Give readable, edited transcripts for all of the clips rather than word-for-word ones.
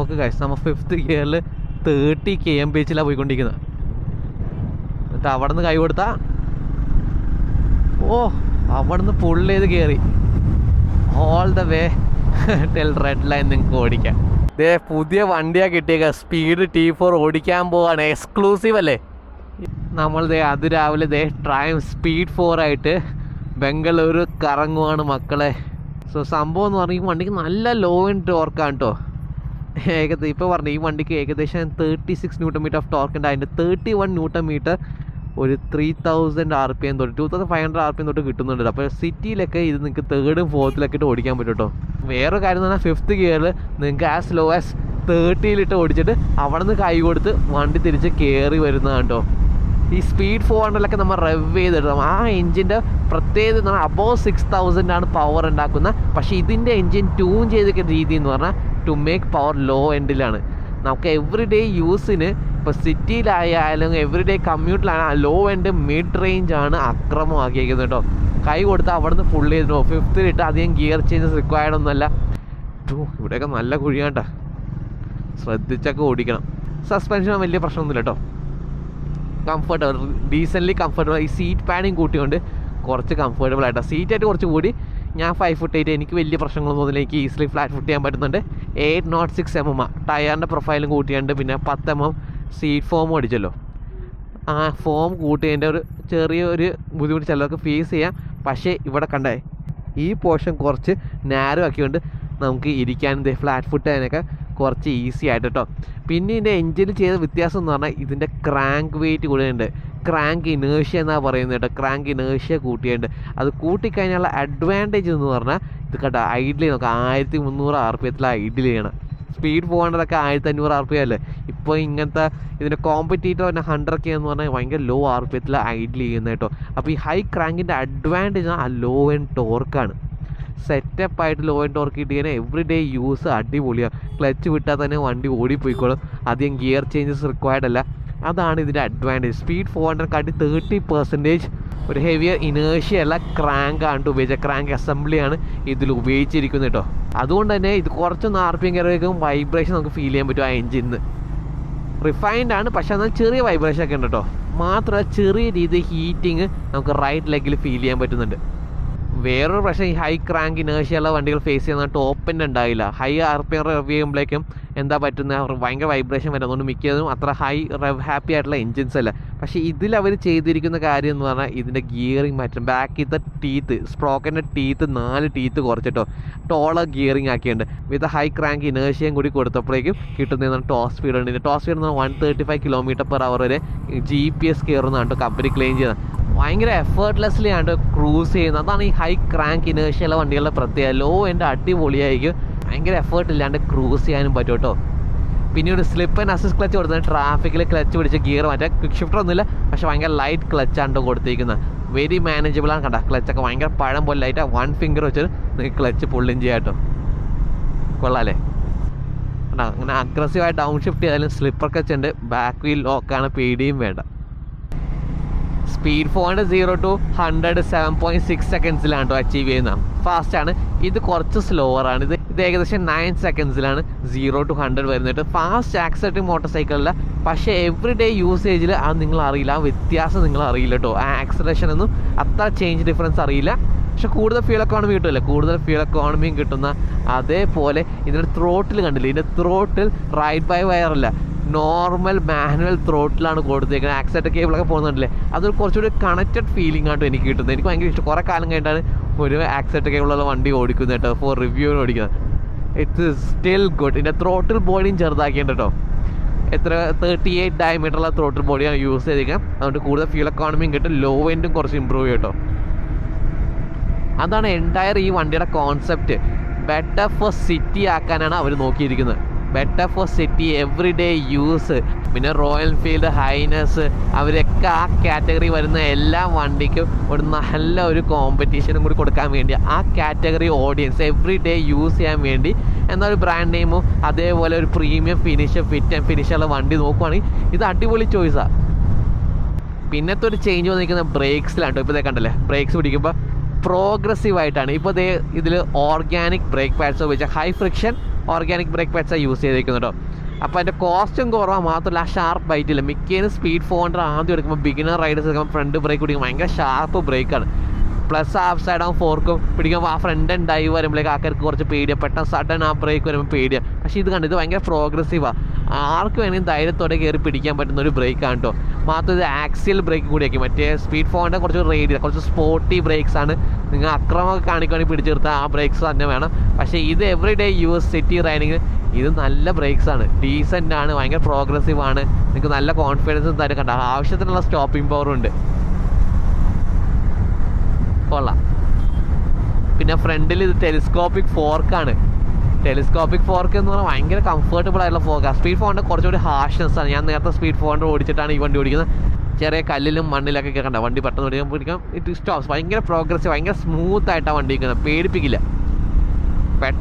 നോക്ക് ഗൈസ്, നമ്മൾ 5th ഗിയറിൽ 30 kmph പോയിക്കൊണ്ടിരിക്കുന്നത്. എന്നിട്ട് അവിടെ നിന്ന് കൈ കൊടുത്താൽ അവിടെ നിന്ന് പുള്ള് ചെയ്ത് കയറി all the way tell red line നിങ്ങൾക്ക് ഓടിക്കാം. ഇതേ പുതിയ വണ്ടിയാണ് കിട്ടിയേക്കുക, സ്പീഡ് T4 ഓടിക്കാൻ പോവാണ്. എക്സ്ക്ലൂസീവ് അല്ലേ. നമ്മൾ അതിരാവിലെ ട്രൈം സ്പീഡ് 4 ആയിട്ട് ബംഗളൂരു കറങ്ങുവാണ് മക്കളെ. സോ സംഭവം എന്ന് പറഞ്ഞാൽ ഈ വണ്ടിക്ക് നല്ല ലോ ആൻഡ് ടോർക്കാണ് കേട്ടോ. ഇപ്പോൾ പറഞ്ഞു ഈ വണ്ടിക്ക് ഏകദേശം 36 Nm ഓഫ് ടോർക്ക് ഉണ്ട്. അതിൻ്റെ 31 Nm ഒരു 3000 RPM തൊട്ട് 2500 RPM തൊട്ട് കിട്ടുന്നുണ്ട്. അപ്പോൾ സിറ്റിയിലൊക്കെ ഇത് നിങ്ങൾക്ക് 3rd ഉം 4th ഇട്ട് ഓടിക്കാൻ പറ്റും കേട്ടോ. വേറൊരു കാര്യം എന്ന് പറഞ്ഞാൽ 5th ഗിയറിൽ നിങ്ങൾക്ക് ആസ് ലോ ആസ് 30 ഓടിച്ചിട്ട് അവിടെ നിന്ന് കൈ കൊടുത്ത് വണ്ടി തിരിച്ച് കയറി വരുന്നതാണ് കേട്ടോ. ഈ സ്പീഡ് 400 നമ്മൾ റെവ് ചെയ്തിടാം. ആ എൻജിൻ്റെ പ്രത്യേകത എന്ന് പറഞ്ഞാൽ അബോവ് 6000 ആണ് പവർ ഉണ്ടാക്കുന്നത്. പക്ഷേ ഇതിൻ്റെ എൻജിൻ ട്യൂൺ ചെയ്തിരിക്കുന്ന രീതി എന്ന് പറഞ്ഞാൽ ടു മേക്ക് പവർ ലോ എൻഡിലാണ്. നമുക്ക് എവറി ഡേ യൂസിന് ഇപ്പോൾ സിറ്റിയിലായാലും എവറി ഡേ കമ്മ്യൂട്ടിലായാലും ലോ എൻഡ് മിഡ് റേഞ്ചാണ് അക്രമമാക്കിയിരിക്കുന്നത് കേട്ടോ. കൈ കൊടുത്ത് അവിടെ നിന്ന് ഫുൾ ചെയ്തിട്ടോ. 5th അധികം ഗിയർ ചേഞ്ചസ് റിക്വയർഡ് ഒന്നുമല്ല. ഇവിടെയൊക്കെ നല്ല കുഴിയാണ് കേട്ടോ, ശ്രദ്ധിച്ചൊക്കെ ഓടിക്കണം. സസ്പെൻഷൻ വലിയ പ്രശ്നമൊന്നുമില്ല കേട്ടോ, കംഫർട്ടബിൾ, ഡീസൻ്റ്ലി കംഫർട്ടബിൾ. ഈ സീറ്റ് പാഡിങ് കൂട്ടിക്കൊണ്ട് കുറച്ച് കംഫർട്ടബിൾ ആയിട്ടാണ്. സീറ്റായിട്ട് കുറച്ച് കൂടി ഞാൻ 5'8", എനിക്ക് വലിയ പ്രശ്നങ്ങളൊന്നും തോന്നില്ല. എനിക്ക് ഈസിലി ഫ്ലാറ്റ് ഫുട്ട് ചെയ്യാൻ പറ്റുന്നുണ്ട്. 806 mm ടയറിൻ്റെ പ്രൊഫൈലും കൂട്ടിയുണ്ട്. പിന്നെ 10 mm സീറ്റ് ഫോം അടിച്ചല്ലോ. ആ ഫോം കൂട്ടിയതിൻ്റെ ഒരു ചെറിയൊരു ബുദ്ധിമുട്ട് ചിലർക്ക് ഫേസ് ചെയ്യാം. പക്ഷേ ഇവിടെ കണ്ടേ ഈ പോർഷൻ കുറച്ച് നാരോ ആക്കിക്കൊണ്ട് നമുക്ക് ഇരിക്കാനും ഫ്ലാറ്റ് ഫുട്ട് ചെയ്യാനൊക്കെ കുറച്ച് ഈസി ആയിട്ട് കേട്ടോ. പിന്നെ ഇതിൻ്റെ എൻജിനിൽ ചെയ്ത വ്യത്യാസം എന്ന് പറഞ്ഞാൽ ഇതിൻ്റെ ക്രാങ്ക് വെയിറ്റ് കൂടുതലുണ്ട്. ക്രാങ്ക് ഇനേഷ്യ എന്നാണ് പറയുന്നത് കേട്ടോ. ക്രാങ്ക് ഇനേഷ്യ കൂട്ടിയുണ്ട്. അത് കൂട്ടിക്കഴിഞ്ഞാലുള്ള അഡ്വാൻറ്റേജ് എന്ന് പറഞ്ഞാൽ ഇത് കേട്ടോ ഐഡിൽ നോക്കാം 1300 RPM ഐഡിൽ ചെയ്യണം. സ്പീഡ് 400 1500 RPM അല്ലേ. ഇപ്പോൾ ഇങ്ങനത്തെ ഇതിൻ്റെ കോമ്പറ്റീറ്റർ തന്നെ 100K എന്ന് പറഞ്ഞാൽ ഭയങ്കര ലോ RPM ഐഡിൽ ചെയ്യുന്നത് കേട്ടോ. അപ്പോൾ ഈ ഹൈ ക്രാങ്കിൻ്റെ അഡ്വാൻറ്റേജ് ആ ലോ ആൻഡ് ടോർക്കാണ്. സെറ്റപ്പായിട്ട് ലോ ആൻഡ് ടോർക്ക് കിട്ടി കഴിഞ്ഞാൽ എവറി ഡേ യൂസ് അടിപൊളിയാണ്. ക്ലച്ച് വിട്ടാൽ തന്നെ വണ്ടി ഓടിപ്പോയിക്കോളും. അധികം ഗിയർ ചേഞ്ചസ് റിക്വയർഡ് അല്ല. അതാണ് ഇതിൻ്റെ അഡ്വാൻറ്റേജ്. സ്പീഡ് 400 30% ഒരു ഹെവിയർ ഇനേഷ്യ അല്ല, ക്രാങ്കാണ് ഉപയോഗിച്ചത്. ക്രാങ്ക് അസംബ്ലിയാണ് ഇതിൽ ഉപയോഗിച്ചിരിക്കുന്നത് കേട്ടോ. അതുകൊണ്ട് തന്നെ ഇത് കുറച്ചൊന്ന് RPM കയറിയേക്കും വൈബ്രേഷൻ നമുക്ക് ഫീൽ ചെയ്യാൻ പറ്റും. ആ എൻജിന്ന് റിഫൈൻഡ് ആണ്, പക്ഷേ എന്നാൽ ചെറിയ വൈബ്രേഷൻ ഒക്കെ ഉണ്ട് കേട്ടോ. മാത്രമല്ല ചെറിയ രീതിയിൽ ഹീറ്റിങ് നമുക്ക് റൈറ്റ് ലെഗിൽ ഫീൽ ചെയ്യാൻ പറ്റുന്നുണ്ട്. വേറൊരു പ്രശ്നം ഈ ഹൈ ക്രാങ്ക് ഇനേഴ്ഷ്യയുള്ള വണ്ടികൾ ഫേസ് ചെയ്യുന്ന ടോപ്പ് എൻഡ് ഉണ്ടായില്ല. ഹൈ RPM റെവ് ചെയ്യുമ്പോഴേക്കും എന്താ പറ്റുന്നത്, ഭയങ്കര വൈബ്രേഷൻ വരും. അതുകൊണ്ട് മിക്കതും അത്ര ഹൈ റെവ് ഹാപ്പി ആയിട്ടുള്ള എൻജിൻസ് അല്ല. പക്ഷേ ഇതിൽ അവർ ചെയ്തിരിക്കുന്ന കാര്യം എന്ന് പറഞ്ഞാൽ ഇതിൻ്റെ ഗിയറിങ് മാറ്റം. ബാക്കിലത്തെ ടീത്ത്, സ്പ്രോക്കൻ്റെ ടീത്ത് 4 ടീത്ത് കുറച്ചിട്ടോ ടോളർ ഗിയറിങ് ആക്കിയിട്ടുണ്ട്. വിത്ത് ഹൈ ക്രാങ്ക് ഇനേഴ്ഷ്യയും കൂടി കൊടുത്തപ്പോഴേക്കും കിട്ടുന്നതാണ് ടോപ്പ് സ്പീഡ് ഉണ്ട്. ടോപ്പ് സ്പീഡ് എന്ന് പറഞ്ഞാൽ 135 km/h വരെ GPS കയറുന്നതാണ് കേട്ടോ കമ്പനി ക്ലെയിം ചെയ്യുന്നത്. ഭയങ്കര എഫേർട്ട്ലെസ്ലി ആണ് ക്രൂസ് ചെയ്യുന്നത്. അതാണ് ഈ ഹൈ ക്രാങ്ക് ഇനേഴ്ഷ്യയുള്ള വണ്ടികളുടെ പ്രത്യേകത. ലോ എൻ്റെ അടിപൊളിയായിരിക്കും, ഭയങ്കര എഫേർട്ട് ഇല്ലാണ്ട് ക്രൂസ് ചെയ്യാനും പറ്റും കേട്ടോ. പിന്നെ ഒരു സ്ലിപ്പ് ആൻഡ് അസിസ്റ്റ് ക്ലച്ച് കൊടുത്തത് ട്രാഫിക്കിൽ ക്ലച്ച് പിടിച്ച് ഗിയർ മാറ്റാം. ക്വിക്ക് ഷിഫ്റ്റർ ഒന്നുമില്ല, പക്ഷേ ഭയങ്കര ലൈറ്റ് ക്ലച്ചാണ് കൊടുത്തിരിക്കുന്നത്. വെരി മാനേജബിളാണ് കണ്ട. ക്ലച്ചൊക്കെ ഭയങ്കര പഴം പോലെ ലൈറ്റാണ്. 1 ഫിംഗർ വെച്ചിട്ട് നിങ്ങൾക്ക് ക്ലച്ച് പുള്ളിയും ചെയ്യാം കേട്ടോ. കൊള്ളാമല്ലേ. അങ്ങനെ അഗ്രസീവായി ഡൗൺ ഷിഫ്റ്റ് ചെയ്താലും സ്ലിപ്പർ ക്ലച്ച് ഉണ്ട്. ബാക്ക് വീൽ ലോക്കാണ്, പേടിയും വേണ്ട. സ്പീഡ് 0 to 100 7.6 സെക്കൻഡ്സിലാണ് കേട്ടോ അച്ചീവ് ചെയ്യുന്നത്. ഫാസ്റ്റാണ്. ഇത് കുറച്ച് സ്ലോവറാണ്. ഇത് ഏകദേശം 9 സെക്കൻഡ്സിലാണ് 0 to 100 വരുന്നത്. ഫാസ്റ്റ് ആക്സിലറേറ്റിംഗ് മോട്ടോർ സൈക്കിളില്ല, പക്ഷേ എവറി ഡേ യൂസേജിൽ അത് നിങ്ങൾ അറിയില്ല, ആ വ്യത്യാസം നിങ്ങൾ അറിയില്ല കേട്ടോ. ആ ആക്സിലറേഷൻ ഒന്നും അത്ര ചേഞ്ച് ഡിഫറൻസ് അറിയില്ല. പക്ഷെ കൂടുതൽ ഫ്യൂൽ എക്കോണമി കിട്ടുമല്ലേ, കൂടുതൽ ഫ്യൂൽ എക്കോണമിയും കിട്ടുന്ന അതേപോലെ ഇതിൻ്റെ ത്രോട്ടിൽ കണ്ടില്ലേ, ഇതിൻ്റെ ത്രോട്ടിൽ റൈഡ് ബൈ വയർ അല്ല, നോർമൽ മാനുവൽ ത്രോട്ടിലാണ് കൊടുത്തേക്കുന്നത്. ആക്സിലേറ്റർ കേബിളൊക്കെ പോകുന്നുണ്ടല്ലേ, അതൊരു കുറച്ചുകൂടി കണക്റ്റഡ് ഫീലിംഗ് ആട്ടോ എനിക്ക് കിട്ടുന്നത്. എനിക്ക് ഭയങ്കര ഇഷ്ടം. കുറേ കാലം കഴിഞ്ഞിട്ടാണ് ഒരു ആക്സിലേറ്റർ കേബിളുള്ള വണ്ടി ഓടിക്കുന്നത് കേട്ടോ, ഫോർ റിവ്യൂവിന് ഓടിക്കുന്നത്. It's still good. ഇതിൻ്റെ ത്രോട്ടിൽ ബോഡിയും ചെറുതാക്കിയിട്ട് കേട്ടോ. എത്ര 38 ഡയമീറ്ററുള്ള ത്രോട്ടിൽ ബോഡിയാണ് യൂസ് ചെയ്തിരിക്കാം. അതുകൊണ്ട് കൂടുതൽ ഫ്യൂൽ എക്കോണമിയും കിട്ടും, ലോ എൻഡും കുറച്ച് ഇമ്പ്രൂവ് ചെയ്യും കേട്ടോ. അതാണ് എൻറ്റയർ ഈ വണ്ടിയുടെ കോൺസെപ്റ്റ്. ബെറ്റർ ഫോർ സിറ്റി ആക്കാനാണ് അവർ നോക്കിയിരിക്കുന്നത്. Better for city, every day use. പിന്നെ റോയൽ എൻഫീൽഡ്, ഹൈനസ്, അവരൊക്കെ ആ കാറ്റഗറി വരുന്ന എല്ലാ വണ്ടിക്കും ഒരു നല്ല ഒരു കോമ്പറ്റീഷനും കൂടി കൊടുക്കാൻ വേണ്ടി, ആ category audience every day use ചെയ്യാൻ വേണ്ടി എന്നൊരു ബ്രാൻഡ് നെയിമും അതേപോലെ ഒരു പ്രീമിയം ഫിറ്റ് ആൻഡ് ഫിനിഷുള്ള വണ്ടി നോക്കുവാണെങ്കിൽ ഇത് അടിപൊളി ചോയ്സാണ്. പിന്നത്തെ ഒരു ചേഞ്ച് വന്നിരിക്കുന്നത് ബ്രേക്സിലാണ് കേട്ടോ. ഇപ്പോൾ കണ്ടല്ലേ, ബ്രേക്സ് പിടിക്കുമ്പോൾ പ്രോഗ്രസീവ് ആയിട്ടാണ്. ഇപ്പോൾ ഇതിൽ ഓർഗാനിക് ബ്രേക്ക് പാഡ്സ് ഉപയോഗിച്ച ഹൈ ഫ്രിക്ഷൻ ഓർഗാനിക് ബ്രേക്ക് പാഡ്സാണ് യൂസ് ചെയ്തിരിക്കുന്നത് കേട്ടോ. അപ്പോൾ അതിൻ്റെ കോസ്റ്റും കുറവാണ്, മാത്രമല്ല ആ ഷാർപ്പ് ബൈറ്റില്ല. മിക്കതിനും സ്പീഡ് 400 ആദ്യം എടുക്കുമ്പോൾ ബിഗിനർ റൈഡേഴ്സ് എടുക്കുമ്പോൾ ഫ്രണ്ട് ബ്രേക്ക് പിടിക്കുമ്പോൾ ഭയങ്കര ഷാർപ്പ് ബ്രേക്കാണ്. പ്ലസ് ഹാഫ് സൈഡ് ആകും ഫോർക്കും പിടിക്കുമ്പോൾ ആ ഫ്രണ്ട് ആൻഡ് ഡൈവ് വരുമ്പോഴേക്ക് ആൾക്കാർക്ക് കുറച്ച് പേടിയാണ്, പെട്ടെന്ന് സഡൻ ആ ബ്രേക്ക് വരുമ്പോൾ പേടിയാണ്. പക്ഷേ ഇത് കണ്ട് ഇത് ഭയങ്കര പ്രോഗ്രസീവാണ്, ആർക്ക് വേണമെങ്കിലും ധൈര്യത്തോടെ കയറി പിടിക്കാൻ പറ്റുന്ന ഒരു ബ്രേക്കാണ് കേട്ടോ. മാത്രം ഇത് ആക്സിയൽ ബ്രേക്ക് കൂടിയാക്കി. മറ്റേ സ്പീഡ് 400 കുറച്ച് റേഡിയൽ കുറച്ച് സ്പോർട്ടി ബ്രേക്സ് ആണ്. നിങ്ങൾ അക്രമമൊക്കെ കാണിക്കുകയാണെങ്കിൽ പിടിച്ചു നിർത്താൻ ആ ബ്രേക്സ് തന്നെ വേണം. പക്ഷേ ഇത് എവറി ഡേ യൂസ് സിറ്റി റൈഡിങ്ങിന് ഇത് നല്ല ബ്രേക്സ് ആണ്, ഡീസൻ്റ് ആണ്, ഭയങ്കര പ്രോഗ്രസീവ് ആണ്. നിങ്ങൾക്ക് നല്ല കോൺഫിഡൻസും തരും. കണ്ട ആവശ്യത്തിനുള്ള സ്റ്റോപ്പിംഗ് പവറും ഉണ്ട്, കൊള്ളാം. പിന്നെ ഫ്രണ്ടിൽ ഇത് ടെലിസ്കോപ്പിക് ഫോർക്കാണ്. ടെലിസ്കോപ്പിക് ഫോർക്ക് എന്ന് പറഞ്ഞാൽ ഭയങ്കര കംഫർട്ടബിൾ ആയിട്ടുള്ള ഫോർക്കാണ്. സ്പീഡ് 400 കുറച്ചുകൂടി ഹാർഷ്നെസ് ആണ്. ഞാൻ നേരത്തെ സ്പീഡ് 400 ഓടിച്ചിട്ടാണ് ഈ വണ്ടി ഓടിക്കുന്നത്. ചെറിയ കല്ലിലും മണ്ണിലൊക്കെ കേൾക്കണ്ട, വണ്ടി പെട്ടെന്ന് പിടിക്കാം ഇറ്റ് സ്റ്റോപ്സ്. ഭയങ്കര പ്രോഗ്രസീവ്, ഭയങ്കര സ്മൂത്ത് ആയിട്ടാണ് വണ്ടി ഇരിക്കുന്നത്, പേടിപ്പിക്കില്ല.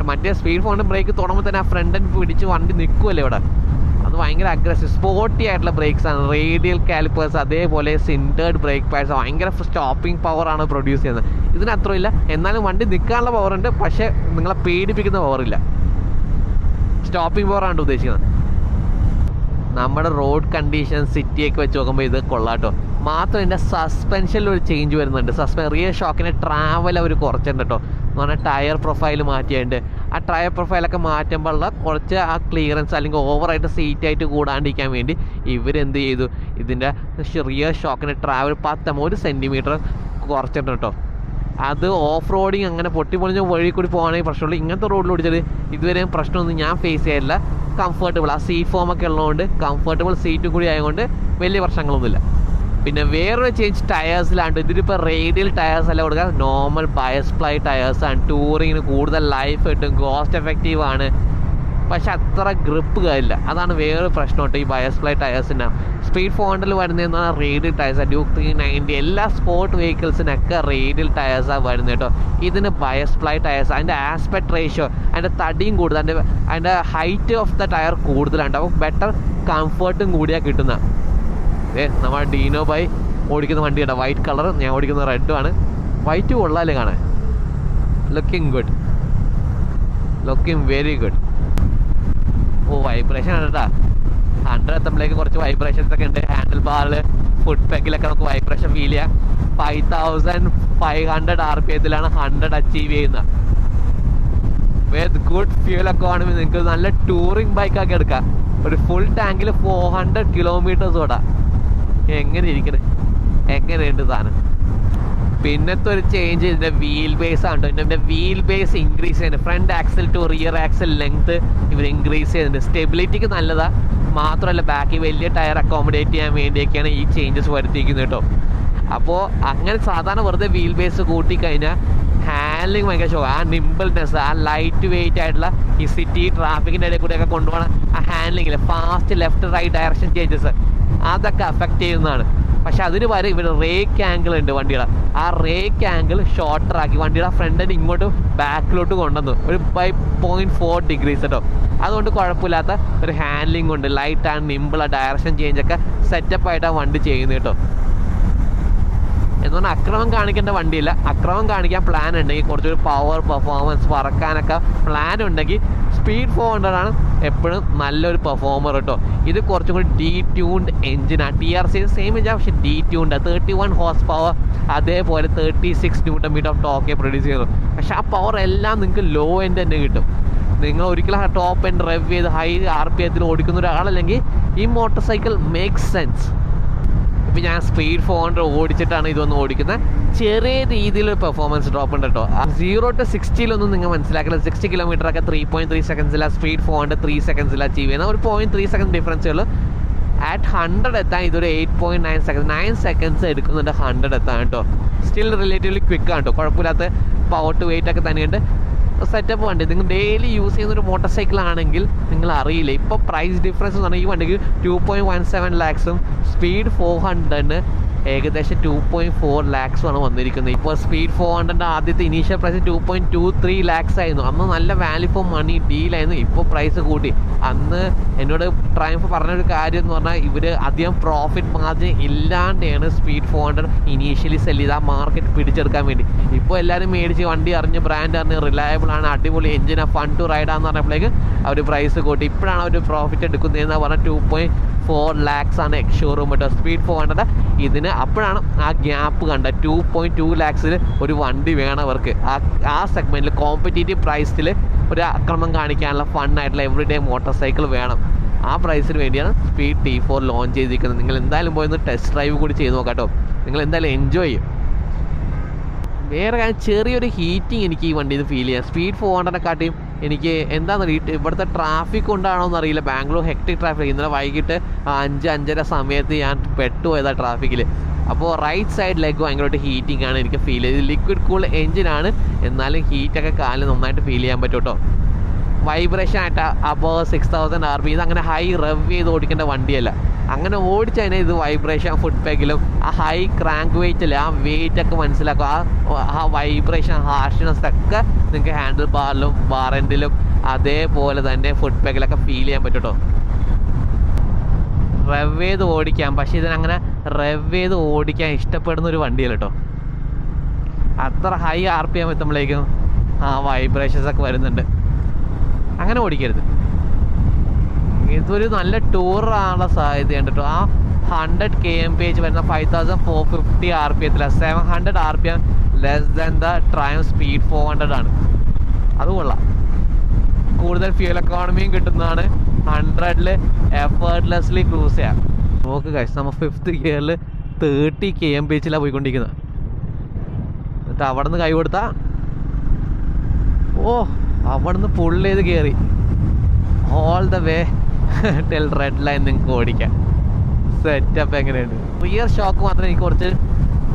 മറ്റേ സ്പീഡ് 400 ബ്രേക്ക് തുടങ്ങുമ്പോൾ തന്നെ ആ ഫ്രണ്ട് എൻഡ് പിടിച്ച് വണ്ടി നിൽക്കുമല്ലോ ഇവിടെ. അത് ഭയങ്കര അഗ്രസീവ് സ്പോർട്ടി ആയിട്ടുള്ള ബ്രേക്സ് ആണ്. റേഡിയൽ കാലിപ്പേഴ്സ് അതേപോലെ സിൻറ്റേർഡ് ബ്രേക്ക് പാഡ്സ് ഭയങ്കര സ്റ്റോപ്പിംഗ് പവറാണ് പ്രൊഡ്യൂസ് ചെയ്യുന്നത്. ഇതിന് അത്രയില്ല, എന്നാലും വണ്ടി നിൽക്കാനുള്ള പവറുണ്ട്, പക്ഷേ നിങ്ങളെ പേടിപ്പിക്കുന്ന പവറില്ല. സ്റ്റോപ്പിംഗ് പവറാണ് ഉദ്ദേശിക്കുന്നത്. നമ്മുടെ റോഡ് കണ്ടീഷൻ സിറ്റിയൊക്കെ വെച്ച് നോക്കുമ്പോൾ ഇത് കൊള്ളാട്ടോ. മാത്രം ഇതിൻ്റെ സസ്പെൻഷനിൽ ഒരു ചേഞ്ച് വരുന്നുണ്ട്. റിയർ ഷോക്കിൻ്റെ ട്രാവൽ അവർ കുറച്ചിട്ടുണ്ട് കേട്ടോ. എന്ന് പറഞ്ഞാൽ ടയർ പ്രൊഫൈൽ മാറ്റിയിട്ടുണ്ട്. ആ ടയർ പ്രൊഫൈലൊക്കെ മാറ്റുമ്പോഴുള്ള കുറച്ച് ആ ക്ലിയറൻസ് അല്ലെങ്കിൽ ഓവറായിട്ട് സീറ്റായിട്ട് കൂടാണ്ടിരിക്കാൻ വേണ്ടി ഇവരെന്ത് ചെയ്തു, ഇതിൻ്റെ റിയർ ഷോക്കിൻ്റെ ട്രാവൽ 1 സെൻറ്റിമീറ്റർ കുറച്ചിട്ടുണ്ട് കേട്ടോ. അത് ഓഫ് റോഡിങ് അങ്ങനെ പൊട്ടിപ്പൊളിഞ്ഞ വഴി കൂടി പോകുകയാണെങ്കിൽ പ്രശ്നമുള്ളൂ. ഇങ്ങനത്തെ റോഡിൽ ഓടിച്ചത് ഇതുവരെയും പ്രശ്നമൊന്നും ഞാൻ ഫേസ് ചെയ്യാറില്ല. കംഫർട്ടബിൾ ആ സീറ്റ് ഫോമൊക്കെ ഉള്ളതുകൊണ്ട് കംഫർട്ടബിൾ സീറ്റും കൂടി ആയതുകൊണ്ട് വലിയ പ്രശ്നങ്ങളൊന്നുമില്ല. പിന്നെ വേറൊരു ചേഞ്ച് ടയേഴ്സിലാണ്. ഇതിലിപ്പോൾ റേഡിയൽ ടയേഴ്സ് അല്ല കൊടുക്കുക, നോർമൽ ബയസ്പ്ലൈ ടയേഴ്സാണ്. ടൂറിങ്ങിന് കൂടുതൽ ലൈഫ് കിട്ടും, കോസ്റ്റ് എഫക്റ്റീവ് ആണ്, പക്ഷെ അത്ര ഗ്രിപ്പ് കാര്യമില്ല. അതാണ് വേറൊരു പ്രശ്നം കേട്ടോ ഈ ബയസ്പ്ലൈ ടയേഴ്സിൻ്റെ. സ്പീഡ് 400 വരുന്നതെന്ന് പറഞ്ഞാൽ റേഡിയൽ ടയേഴ്സാണ്. ഡ്യൂക്ക് 390 എല്ലാ സ്പോർട്ട് വെഹിക്കിൾസിനൊക്കെ റേഡിയൽ ടയേഴ്സാണ് വരുന്നത് കേട്ടോ. ഇതിന് ബയസ്പ്ലൈ ടയേഴ്സ്. അതിൻ്റെ ആസ്പെക്ട് റേഷ്യോ, അതിൻ്റെ തടിയും കൂടുതൽ, അതിൻ്റെ ഹൈറ്റ് ഓഫ് ദ ടയർ കൂടുതലുണ്ട്. അപ്പോൾ ബെറ്റർ കംഫർട്ടും കൂടിയാണ് കിട്ടുന്നത്. നമ്മുടെ ഡീനോ ബൈ ഓടിക്കുന്ന വണ്ടി കേട്ടോ, വൈറ്റ് കളർ. ഞാൻ ഓടിക്കുന്ന റെഡും ആണ്. വൈറ്റ് കൊള്ളാല്ലേ കാണാൻ, looking good, looking very good. Oh vibration ആണ് കേട്ടോ. 100 എത്തുമ്പോഴേക്ക് കുറച്ച് വൈബ്രേഷൻസ് ഒക്കെ ഉണ്ട്. ഹാൻഡിൽ ബാറിൽ ഫുഡ് പാക്കിലൊക്കെ നമുക്ക് വൈബ്രേഷൻ ഫീൽ ചെയ്യാം. 5500 RPM 100 അച്ചീവ് ചെയ്യുന്നത്. വിത്ത് ഗുഡ് ഫ്യൂൽ എക്കോണമി നിങ്ങൾക്ക് നല്ല ടൂറിംഗ് ബൈക്കൊക്കെ എടുക്കാം. ഒരു ഫുൾ ടാങ്കിൽ 400 കിലോമീറ്റേഴ്സ് ഓടാം. എങ്ങനെ ഇരിക്കണേ, എങ്ങനെയുണ്ട് സാധനം. പിന്നത്തെ ഒരു ചേഞ്ച് ഇതിൻ്റെ വീൽ ബേസ് ആണ്. ഇതിൻ്റെ വീൽ ബേസ് ഇൻക്രീസ് ചെയ്യുന്നുണ്ട്. Front axle to rear axle length ഇവർ ഇൻക്രീസ് ചെയ്യുന്നുണ്ട്. സ്റ്റെബിലിറ്റിക്ക് നല്ലതാണ്. മാത്രമല്ല ബാക്കി വലിയ ടയർ അക്കോമഡേറ്റ് ചെയ്യാൻ വേണ്ടിയൊക്കെയാണ് ഈ ചേഞ്ചസ് വരുത്തിയിരിക്കുന്നത് കേട്ടോ. അപ്പോൾ അങ്ങനെ സാധാരണ വെറുതെ വീൽ ബേസ് കൂട്ടിക്കഴിഞ്ഞാൽ ഹാൻഡ്ലിങ് ഭയങ്കര ഷോ. ആ നിമ്പിൾനെസ്, ആ ലൈറ്റ് വെയിറ്റ് ആയിട്ടുള്ള ഈ സിറ്റി ട്രാഫിക്കിൻ്റെ ഇടയിൽ കൂടെയൊക്കെ കൊണ്ടുപോകണം. ആ ഹാൻഡ്ലിങ്ങിൽ fast left right direction changes അതൊക്കെ അഫക്റ്റ് ചെയ്യുന്നതാണ്. പക്ഷെ അതിന് പകരം ഇവിടെ റേക്ക് ആംഗിൾ ഉണ്ട് വണ്ടിയുടെ. ആ റേക്ക് ആംഗിൾ ഷോർട്ടർ ആക്കി വണ്ടിയുടെ ഫ്രണ്ട് എൻഡ് ഇങ്ങോട്ട് ബാക്കിലോട്ട് കൊണ്ടുവന്നു ഒരു 0.4 ഡിഗ്രീസ് കേട്ടോ. അതുകൊണ്ട് കുഴപ്പമില്ലാത്ത ഒരു ഹാൻഡ്ലിംഗ് ഉണ്ട്. ലൈറ്റ് ആൻഡ് നിമ്പിൾ ആ ഡയറക്ഷൻ ചേഞ്ചൊക്കെ സെറ്റപ്പായിട്ടാണ് വണ്ടി ചെയ്യുന്നത് കേട്ടോ. എന്ന് പറഞ്ഞാൽ അക്രമം കാണിക്കേണ്ട വണ്ടിയില്ല. അക്രമം കാണിക്കാൻ പ്ലാൻ ഉണ്ടെങ്കിൽ കുറച്ചൊരു പവർ പെർഫോമൻസ് പറക്കാനൊക്കെ പ്ലാൻ ഉണ്ടെങ്കിൽ സ്പീഡ് 400 ആണ് എപ്പോഴും നല്ലൊരു പെർഫോമർ കേട്ടോ. ഇത് കുറച്ചും കൂടി ഡീ ട്യൂൺഡ് എഞ്ചിനാണ്. TRC സെയിം എഞ്ചിനാണ്, പക്ഷേ ഡീ ട്യൂൺഡ് 31 ഹോഴ്സ് പവർ അതേപോലെ 36 Nm ഓഫ് ടോർക്കെ പ്രൊഡ്യൂസ് ചെയ്യുന്നു. പക്ഷേ ആ പവർ എല്ലാം നിങ്ങൾക്ക് ലോ എൻഡ് തന്നെ കിട്ടും. നിങ്ങൾ ഒരിക്കലും ടോപ്പ് എൻഡ് റെവ് ചെയ്ത് ഹൈ RPM ഓടിക്കുന്ന ഒരാളല്ലെങ്കിൽ ഈ മോട്ടോർ സൈക്കിൾ മേക്സ് സെൻസ്. ഇപ്പം ഞാൻ സ്പീഡ് 400 ഓടിച്ചിട്ടാണ് ഇതൊന്ന് ഓടിക്കുന്നത്. ചെറിയ രീതിയിലൊരു പെർഫോമൻസ് ഡ്രോപ്പ് ഉണ്ട് കേട്ടോ. 0 to 60 നിങ്ങൾ മനസ്സിലാക്കില്ല. 60 കിലോമീറ്ററൊക്കെ 3.3 സെക്കൻഡ്സിലാണ്. സ്പീഡ് 400 3 സെക്കൻഡ്സിലാണ് അച്ചീവ് ചെയ്യുന്നത്. ഒരു 0.3 സെക്കൻഡ് ഡിഫറൻസേ ഉള്ളൂ. ആറ്റ് 100 എത്താൻ ഇതൊരു 8.9 സെക്കൻഡ് 9 സെക്കൻഡ്സ് എടുക്കുന്നുണ്ട് 100 എത്താൻ കേട്ടോ. സ്റ്റിൽ റിലേറ്റീവ്ലി ക്വിക്കാണ് കേട്ടോ. കുഴപ്പമില്ലാത്ത പവർ ടു വെയിറ്റ് ഒക്കെ തന്നെയുണ്ട്. സെറ്റപ്പ് വണ്ടി. നിങ്ങൾ ഡെയിലി യൂസ് ചെയ്യുന്നൊരു മോട്ടോർ സൈക്കിൾ ആണെങ്കിൽ നിങ്ങൾ അറിയില്ല. ഇപ്പോൾ പ്രൈസ് ഡിഫറൻസ് എന്ന് പറഞ്ഞാൽ ഈ വണ്ടിക്ക് 2.17 lakhs സ്പീഡ് 400 ഏകദേശം 2.4 lakhs ആണ് വന്നിരിക്കുന്നത്. ഇപ്പോൾ സ്പീഡ് 400 ആദ്യത്തെ ഇനീഷ്യൽ പ്രൈസ് 2.23 lakhs ആയിരുന്നു. അന്ന് നല്ല വാല്യൂ ഫോർ മണി ഡീലായിരുന്നു. ഇപ്പോൾ പ്രൈസ് കൂട്ടി. അന്ന് എന്നോട് ട്രയംഫ് പറഞ്ഞൊരു കാര്യം എന്ന് പറഞ്ഞാൽ ഇവർ അധികം പ്രോഫിറ്റ് മാർജിൻ ഇല്ലാണ്ടാണ് സ്പീഡ് 400 ഇനീഷ്യലി സെല് ചെയ്ത് ആ മാർക്കറ്റ് പിടിച്ചെടുക്കാൻ വേണ്ടി. ഇപ്പോൾ എല്ലാവരും മേടിച്ച് വണ്ടി അറിഞ്ഞ് ബ്രാൻഡ് അറിഞ്ഞ് റിലയബിൾ ആണ്, അടിപൊളി എഞ്ചിനാണ്, ഫൺ ടു റൈഡാന്ന് പറഞ്ഞപ്പോഴേക്ക് അവർ പ്രൈസ് കൂട്ടി. ഇപ്പോഴാണ് അവർ പ്രോഫിറ്റ് എടുക്കുന്നതെന്ന് പറഞ്ഞാൽ 2.4 lakhs ആണ് എക്സ് ഷോറൂം കേട്ടോ സ്പീഡ് 400. ഇതിന് അപ്പോഴാണ് ആ ഗ്യാപ്പ് കണ്ട 2.2 lakhs ഒരു വണ്ടി വേണം അവർക്ക്. ആ സെഗ്മെൻറ്റിൽ കോമ്പറ്റീറ്റീവ് പ്രൈസിൽ ഒരു അക്രമം കാണിക്കാനുള്ള ഫണ്ണായിട്ടുള്ള എവറിഡേ മോട്ടോർ സൈക്കിൾ വേണം. ആ പ്രൈസിന് വേണ്ടിയാണ് സ്പീഡ് T4 ലോഞ്ച് ചെയ്തിരിക്കുന്നത്. നിങ്ങൾ എന്തായാലും പോയി ഒന്ന് ടെസ്റ്റ് ഡ്രൈവ് കൂടി ചെയ്ത് നോക്കാം കേട്ടോ. നിങ്ങൾ എന്തായാലും എൻജോയ് ചെയ്യും. വേറെ കാര്യം, ചെറിയൊരു ഹീറ്റിംഗ് എനിക്ക് ഈ വണ്ടിയിൽ ഫീൽ ചെയ്യാം. സ്പീഡ് 400-നെക്കാട്ടിയും എനിക്ക് എന്താണെന്ന് ഇവിടുത്തെ ട്രാഫിക് കൊണ്ടാണോ എന്നറിയില്ല. Bangalore hectic traffic. ഇന്നലെ വൈകിട്ട് 5-5:30 സമയത്ത് ഞാൻ പെട്ടുപോയതാണ് ട്രാഫിക്കിൽ. അപ്പോൾ റൈറ്റ് സൈഡ് ലെഗ് ഭയങ്കരമായിട്ട് ഹീറ്റിംഗ് ആണ് എനിക്ക് ഫീൽ ചെയ്തത്. ലിക്വിഡ് കൂൾ എഞ്ചിനാണ്, എന്നാലും ഹീറ്റൊക്കെ കാലിൽ നന്നായിട്ട് ഫീൽ ചെയ്യാൻ പറ്റും കേട്ടോ. വൈബ്രേഷൻ ആയിട്ട് അബവ് 6000 RPM. ഇതങ്ങനെ ഹൈ റവ് ചെയ്ത് ഓടിക്കേണ്ട വണ്ടിയല്ല. അങ്ങനെ ഓടിച്ച് കഴിഞ്ഞാൽ ഇത് വൈബ്രേഷൻ ഫുഡ് പാക്കിലും ആ ഹൈ ക്രാങ്ക് വെയിറ്റിൽ ആ വെയിറ്റ് ഒക്കെ മനസ്സിലാക്കും. ആ വൈബ്രേഷൻ ഹാർഷ്നെസ് ഒക്കെ നിങ്ങൾക്ക് ഹാൻഡിൽ ബാറിലും ബാറെൻഡിലും അതേപോലെ തന്നെ ഫുഡ് പാക്കിലൊക്കെ ഫീൽ ചെയ്യാൻ പറ്റും കേട്ടോ. റവ് ചെയ്ത് ഓടിക്കാം, പക്ഷേ ഇതിനങ്ങനെ റവ് ചെയ്ത് ഓടിക്കാൻ ഇഷ്ടപ്പെടുന്ന ഒരു വണ്ടിയല്ല കേട്ടോ. അത്ര ഹൈ RPM എത്തുമ്പോഴേക്കും ആ വൈബ്രേഷൻസ് ഒക്കെ വരുന്നുണ്ട്. അങ്ങനെ ഓടിക്കരുത്. ഇതൊരു നല്ല ടൂറാണുള്ള സാധ്യതയുണ്ട് കേട്ടോ. ആ 100 kmph വരുന്ന 5450 RPM 700 RPM less than the triumph speed 400 ആണ്. അത് കൊള്ളാം. കൂടുതൽ ഫ്യൂൽ എക്കോണമിയും കിട്ടുന്നതാണ്. 100-ൽ എഫേർട്ട്ലെസ്ലി ക്രൂസ് ചെയ്യാം. നോക്ക് ഗൈസ്, നമ്മൾ 5th ഗിയറിൽ 30 kmph പോയിക്കൊണ്ടിരിക്കുന്നത്. എന്നിട്ട് അവിടെ നിന്ന് കൈ കൊടുത്താൽ അവിടെ നിന്ന് പുള്ള് ചെയ്ത് കയറി all the way tell red line നിങ്ങൾക്ക് ഓടിക്കാം. സെറ്റപ്പ് എങ്ങനെയുണ്ട്. റിയർ ഷോക്ക് മാത്രമേ എനിക്ക് കുറച്ച്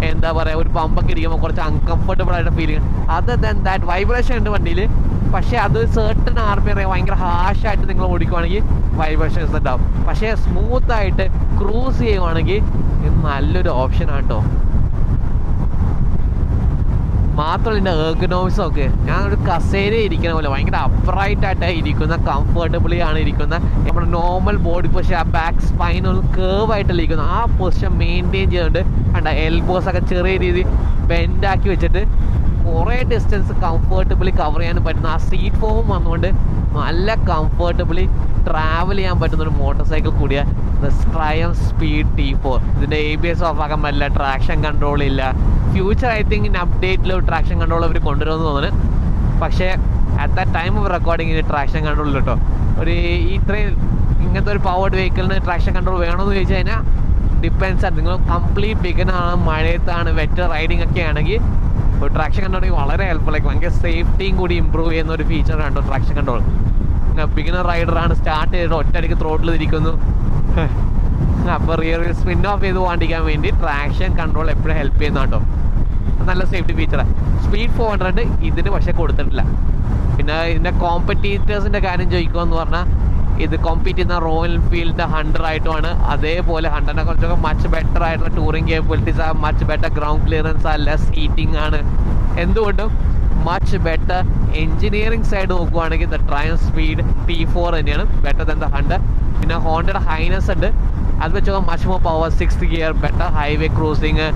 എന്താ പറയുക, ഒരു പമ്പൊക്കെ ഇരിക്കുമ്പോൾ കുറച്ച് അൺകംഫർട്ടബിൾ ആയിട്ട് feeling. Other than that vibration ഉണ്ട് വണ്ടിയിൽ. പക്ഷേ അത് സർട്ടൺ RPM ഭയങ്കര ഹാഷായിട്ട് നിങ്ങൾ ഓടിക്കുവാണെങ്കിൽ വൈബ്രേഷൻസ് ഉണ്ടാവും. പക്ഷേ സ്മൂത്തായിട്ട് ക്രൂസ് ചെയ്യുവാണെങ്കിൽ ഇത് നല്ലൊരു ഓപ്ഷനാണ് കേട്ടോ. മാത്രമല്ല ഇതിൻ്റെ എർഗനോമിക്സും ഒക്കെ ഞാനൊരു കസേര ഇരിക്കുന്ന പോലെ ഭയങ്കര അപ്രൈറ്റായിട്ട് ഇരിക്കുന്ന, കംഫർട്ടബിളി ആണ് ഇരിക്കുന്ന. നമ്മുടെ നോർമൽ ബോഡി പൊസിഷൻ, ആ ബാക്ക് സ്പൈൻ ഒന്ന് കേർവ് ആയിട്ടല്ല ഇരിക്കുന്നത്. ആ പൊസിഷൻ മെയിൻറ്റെയിൻ ചെയ്തുകൊണ്ട് കണ്ട എൽബോസൊക്കെ ചെറിയ രീതിയിൽ ബെൻഡാക്കി വെച്ചിട്ട് കുറേ ഡിസ്റ്റൻസ് കംഫർട്ടബിളി കവർ ചെയ്യാനും പറ്റുന്ന ആ സീറ്റ് ഫോമും വന്നുകൊണ്ട് നല്ല കംഫർട്ടബിളി ട്രാവൽ ചെയ്യാൻ പറ്റുന്ന ഒരു മോട്ടോർ സൈക്കിൾ കൂടിയ ട്രയംഫ് സ്പീഡ് T4. ഇതിൻ്റെ ABS ഓഫ് ആക്കാൻ പറ്റില്ല, ട്രാക്ഷൻ കൺട്രോൾ ഇല്ല. ഫ്യൂച്ചർ ഐ തിങ്ക് അപ്ഡേറ്റിൽ ട്രാക്ഷൻ കൺട്രോൾ അവർ കൊണ്ടുവരുമെന്ന് തോന്നുന്നു. പക്ഷേ അറ്റ് ദ ടൈം ഓഫ് റെക്കോർഡിങ്ങിന് ട്രാക്ഷൻ കൺട്രോൾ കേട്ടോ. ഒരു ഇത്രയും ഇങ്ങനത്തെ ഒരു പവർഡ് വെഹിക്കിളിന് ട്രാക്ഷൻ കൺട്രോൾ വേണമെന്ന് ചോദിച്ചു കഴിഞ്ഞാൽ ഡിപ്പെൻസ് ആണ്. നിങ്ങൾ കംപ്ലീറ്റ് ബിഗിനാണ്, മഴയത്താണ്, വെറ്റ് റൈഡിങ് ഒക്കെ ആണെങ്കിൽ ഒരു ട്രാക്ഷൻ കൺട്രോൾ വളരെ ഹെൽപ്ഫുൾ ആയിരിക്കും. ഭയങ്കര സേഫ്റ്റിയും കൂടി ഇമ്പ്രൂവ് ചെയ്യുന്ന ഒരു ഫീച്ചറാണ് കേട്ടോ ട്രാക്ഷൻ കൺട്രോൾ. ബിഗിനർ റൈഡറാണ്, സ്റ്റാർട്ട് ചെയ്തിട്ട് ഒറ്റയടിക്ക് ത്രോട്ടിൽ ഇരിക്കുന്നു. അപ്പോൾ റിയർ സ്പിൻ ഓഫ് ചെയ്ത് പോകാണ്ടിരിക്കാൻ വേണ്ടി ട്രാക്ഷൻ കൺട്രോൾ എപ്പോഴും ഹെൽപ്പ് ചെയ്യുന്ന കേട്ടോ. നല്ല സേഫ്റ്റി ഫീച്ചറാണ്. സ്പീഡ് 400 ഇതിന് പക്ഷേ കൊടുത്തിട്ടില്ല. പിന്നെ ഇതിൻ്റെ കോമ്പറ്റീറ്റേഴ്സിൻ്റെ കാര്യം ചോദിക്കുമെന്ന് പറഞ്ഞാൽ ഇത് കോമ്പീറ്റ് ചെയ്യുന്ന റോയൽ എൻഫീൽഡിൻ്റെ 100 ആയിട്ടുമാണ്. അതേപോലെ 100നെ കുറച്ചൊക്കെ മച്ച് ബെറ്റർ ആയിട്ടുള്ള ടൂറിംഗ് കേപ്പബിലിറ്റീസ് ആ, മച്ച് ബെറ്റർ ഗ്രൗണ്ട് ക്ലിയറൻസ് ആ, ലെസ് ഹീറ്റിംഗ് ആണ്. എന്തുകൊണ്ടും മച്ച് ബെറ്റർ എഞ്ചിനീയറിംഗ് സൈഡ് നോക്കുവാണെങ്കിൽ ദ ട്രയംഫ് സ്പീഡ് T4 തന്നെയാണ് ബെറ്റർ ദാൻ ദ 100. പിന്നെ ഹോണ്ടയുടെ ഹൈനസ് ഉണ്ട്, അത് വെച്ച് much more power, 6th gear, better highway cruising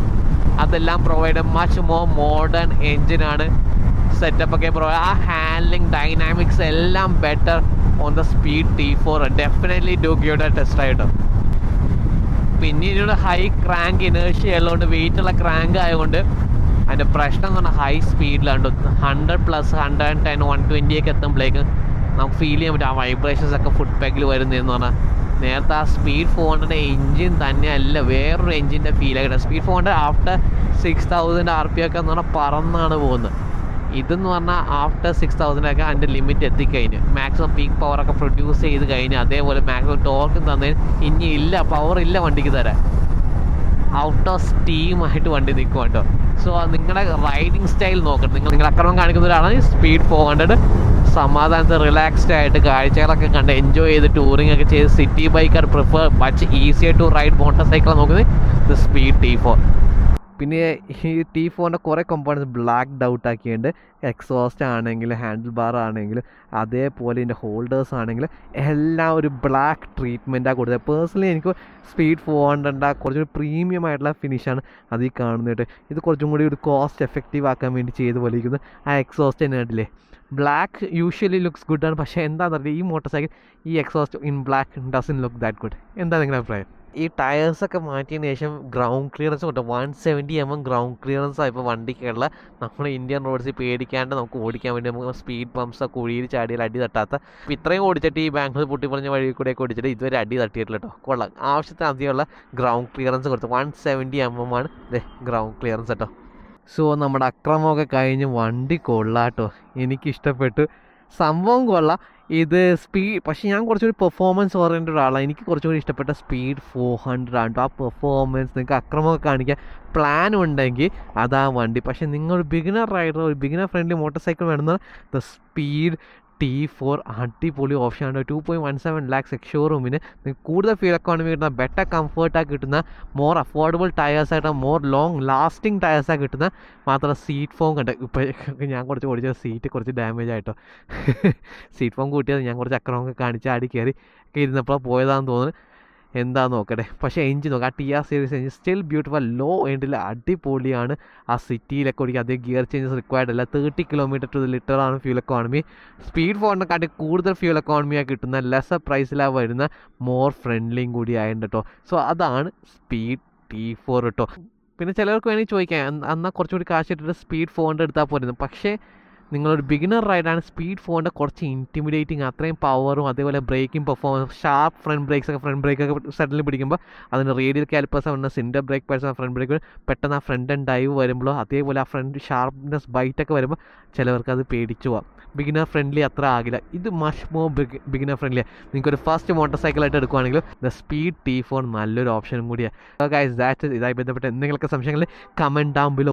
അതെല്ലാം പ്രൊവൈഡ്. മച്ച് മോർ മോഡേൺ എഞ്ചിനാണ്, സെറ്റപ്പ് ഒക്കെ പ്രൊവൈഡ്. ആ ഹാൻഡ്ലിംഗ് ഡൈനാമിക്സ് എല്ലാം better on the speed T4. Definitely do give it A test ആയിട്ട്. പിന്നെ ഇതിനോട് ഹൈ ക്രാങ്ക് ഇനേർഷ്യ ഉള്ളതുകൊണ്ട്, വെയിറ്റ് ഉള്ള ക്രാങ്ക് ആയതുകൊണ്ട് അതിൻ്റെ പ്രശ്നം എന്ന് പറഞ്ഞാൽ ഹൈ സ്പീഡിലാണ് 100+, 110, 120 ഒക്കെ എത്തുമ്പോഴേക്ക് നമുക്ക് ഫീൽ ചെയ്യാൻ പറ്റും ആ വൈബ്രേഷൻസ് ഒക്കെ ഫുഡ് പാക്കിൽ വരുന്നതെന്ന് പറഞ്ഞാൽ. നേരത്തെ ആ സ്പീഡ് 400 എഞ്ചിൻ തന്നെയല്ല, വേറൊരു എഞ്ചിൻ്റെ ഫീൽ ആയിട്ട്. സ്പീഡ് 400 ആഫ്റ്റർ 6000 RPM ഒക്കെ എന്ന് പറഞ്ഞാൽ പറന്നാണ് പോകുന്നത്. ഇതെന്ന് പറഞ്ഞാൽ ആഫ്റ്റർ 6000 ഒക്കെ അതിൻ്റെ ലിമിറ്റ് എത്തിക്കഴിഞ്ഞ് മാക്സിമം പീക്ക് പവറൊക്കെ പ്രൊഡ്യൂസ് ചെയ്ത് കഴിഞ്ഞ്, അതേപോലെ മാക്സിമം ടോർക്കും തന്നതിന് ഇനി ഇല്ല, പവർ ഇല്ല വണ്ടിക്ക് തരാൻ. ഔട്ട് ഓഫ് സ്റ്റീമായിട്ട് വണ്ടി നിൽക്കും കേട്ടോ. സോ നിങ്ങളുടെ റൈഡിങ് സ്റ്റൈൽ നോക്കണം. നിങ്ങൾ അക്രമം കാണിക്കുന്ന ഒരാളാണ് സ്പീഡ് 400 സമാധാനത്തിൽ റിലാക്സ്ഡ് ആയിട്ട് കാഴ്ചകളൊക്കെ കണ്ട് എൻജോയ് ചെയ്ത് ടൂറിംഗ് ഒക്കെ ചെയ്ത് city bike or prefer much easier to ride motorcycle നോക്കുന്നത് ദ സ്പീഡ് T4. പിന്നെ ഈ T4ൻ്റെ കുറേ കമ്പോണൻസ് ബ്ലാക്ക് ഔട്ട് ആക്കിയിട്ടുണ്ട്. എക്സോസ്റ്റ് ആണെങ്കിലും ഹാൻഡിൽ ബാർ ആണെങ്കിലും അതേപോലെ ഇതിൻ്റെ ഹോൾഡേഴ്സ് ആണെങ്കിലും എല്ലാം ഒരു ബ്ലാക്ക് ട്രീറ്റ്മെൻറ്റാണ് കൊടുത്തത്. പേഴ്സണലി എനിക്ക് സ്പീഡ് 400 കുറച്ചൊരു പ്രീമിയം ആയിട്ടുള്ള ഫിനിഷാണ് അതിൽ കാണുന്നത്. ഇത് കുറച്ചും കൂടി ഒരു കോസ്റ്റ് എഫക്റ്റീവ് ആക്കാൻ വേണ്ടി ചെയ്ത് പോലിരിക്കുന്നത്. ആ എക്സോസ്റ്റ് തന്നെ കണ്ടില്ലേ, ബ്ലാക്ക് യൂഷ്വലി ലുക്സ് ഗുഡാണ്, പക്ഷേ എന്താണെന്ന് അറിയില്ല ഈ മോട്ടോർ സൈക്കിൾ ഈ exhaust in black dozen look that good. എന്താ നിങ്ങളുടെ അഭിപ്രായം? ഈ ടയേഴ്സൊക്കെ മാറ്റിയതിന് ശേഷം ഗ്രൗണ്ട് ക്ലിയറൻസ് കിട്ടും. 170 ഗ്രൗണ്ട് ക്ലിയറൻസ് ആയപ്പോൾ വണ്ടിക്കുള്ള നമ്മൾ ഇന്ത്യൻ റോഡ്സിൽ പേടിക്കാണ്ട് നമുക്ക് ഓടിക്കാൻ വേണ്ടി നമുക്ക് സ്പീഡ് പമ്പ്സ് കുഴിയിൽ ചാടിയാൽ അടി തട്ടാത്ത. ഇപ്പോൾ ഇത്രയും ഓടിച്ചിട്ട് ഈ ബാംഗ്ലൂർ പൊട്ടിപ്പൊളിഞ്ഞ വഴി കൂടെയൊക്കെ ഓടിച്ചിട്ട് ഇതുവരെ അടി തട്ടിയിട്ടില്ല കേട്ടോ. കൊള്ളാം, ആവശ്യത്തിന് അധികമുള്ള ഗ്രൗണ്ട് ക്ലിയറൻസ് കൊടുത്തു. 170 ആണ് ഗ്രൗണ്ട് ക്ലിയറൻസ് കേട്ടോ. സോ നമ്മുടെ അക്രമമൊക്കെ കഴിഞ്ഞ് വണ്ടി കൊള്ളാട്ടോ, എനിക്കിഷ്ടപ്പെട്ടു, സംഭവം കൊള്ളാം. ഇത് സ്പീഡ്, പക്ഷേ ഞാൻ കുറച്ചുകൂടി പെർഫോമൻസ് ഓറിയൻറ്റഡ് ആളാണ്. എനിക്ക് കുറച്ചുകൂടി ഇഷ്ടപ്പെട്ട സ്പീഡ് 400 ആണ്. ആ പെർഫോമൻസ് നിങ്ങൾക്ക് അക്രമമൊക്കെ കാണിക്കാൻ പ്ലാൻ ഉണ്ടെങ്കിൽ അതാ വണ്ടി. പക്ഷേ നിങ്ങൾ ബിഗിനർ റൈഡർ, ഒരു ബിഗിനർ ഫ്രണ്ട്ലി മോട്ടോർ സൈക്കിൾ വേണമെന്ന് ദ സ്പീഡ് T4 അടിപൊളി ഓപ്ഷനാണ്. 2.17 lakhs എക്സ്ഷോറൂമിന് നിങ്ങൾക്ക് കൂടുതൽ ഫ്യൂൽ എക്കോണമി കിട്ടുന്ന, ബെറ്റർ കംഫർട്ടായി കിട്ടുന്ന, മോർ അഫോർഡബിൾ ടയേഴ്സായിട്ട് മോർ ലോങ് ലാസ്റ്റിംഗ് ടയേഴ്സായി കിട്ടുന്ന, മാത്രം സീറ്റ് ഫോം കണ്ട്. ഇപ്പോൾ ഞാൻ കുറച്ച് ഓടിച്ച സീറ്റ് കുറച്ച് ഡാമേജ് ആയിട്ടോ. സീറ്റ് ഫോം കൂട്ടിയത് ഞാൻ കുറച്ച് അക്രമമൊക്കെ കാണിച്ച് ആടി കയറി ഇരുന്നപ്പോൾ പോയതാണെന്ന് തോന്നുന്നു. എന്താ നോക്കട്ടെ. പക്ഷേ എഞ്ചിൻ നോക്കാം, ആ TR series engine still beautiful. Low എൻഡിൽ അടിപൊളിയാണ്. ആ സിറ്റിയിലൊക്കെ ഓടിക്കുക, അതേ ഗിയർ ചേഞ്ചസ് റിക്വയർഡ് അല്ല. 30 km/L ആണ് ഫ്യൂൽ എക്കോണമി. സ്പീഡ് 400 കാട്ടി കൂടുതൽ ഫ്യൂൽ എക്കോണമിയാണ് കിട്ടുന്ന, ലെസർ പ്രൈസിലാണ് വരുന്ന, മോർ ഫ്രണ്ട്ലിയും കൂടി ആയിട്ടുണ്ട് കേട്ടോ. സോ അതാണ് സ്പീഡ് T4 കേട്ടോ. പിന്നെ ചിലർക്ക് വേണമെങ്കിൽ ചോദിക്കാം, എന്നാൽ കുറച്ചുകൂടി കാശ് ഇട്ടിട്ട് സ്പീഡ് 400 എടുത്താൽ പോരുന്നു. പക്ഷേ നിങ്ങളൊരു ബിഗിനർ റൈഡാണ്, സ്പീഡ് 400 കുറച്ച് ഇൻറ്റിമിഡേറ്റിംഗ്, അത്രയും പവറും അതേപോലെ ബ്രേക്കിംഗ് പെർഫോമൻസ്, ഷാർപ്പ് ഫ്രണ്ട് ബ്രേക്കൊക്കെ സഡൻലി പിടിക്കുമ്പോൾ അതിന് റേഡിയൽ കാലിപ്പേഴ്സ് വന്ന സിൻഡർ ബ്രേക്ക് പേഴ്സ് ഫ്രണ്ട് ബ്രേക്ക് പെട്ടെന്ന് ആ ഫ്രണ്ട് ആൻഡ് ഡൈവ് വരുമ്പോഴോ അതേപോലെ ആ ഫ്രണ്ട് ഷാർപ്നെസ് ബൈറ്റൊക്കെ വരുമ്പോൾ ചിലവർക്ക് അത് പേടിച്ചു പോവാം. ബിഗിനർ ഫ്രണ്ട്ലി അത്ര ആകില്ല. ഇത് മച്ച് മോർ ബിഗിനർ ഫ്രണ്ട്ലിയാണ്. നിങ്ങൾക്കൊരു ഫസ്റ്റ് മോട്ടോർ സൈക്കിളായിട്ട് എടുക്കുകയാണെങ്കിൽ ദ സ്പീഡ് T4 നല്ലൊരു ഓപ്ഷനും കൂടിയാണ്. ഗൈസ് ദാറ്റ് ഇതായി ബന്ധപ്പെട്ട് എന്തെങ്കിലുമൊക്കെ സംശയങ്ങളിൽ കമൻറ്റ് ഡൗൺ ബിലോ.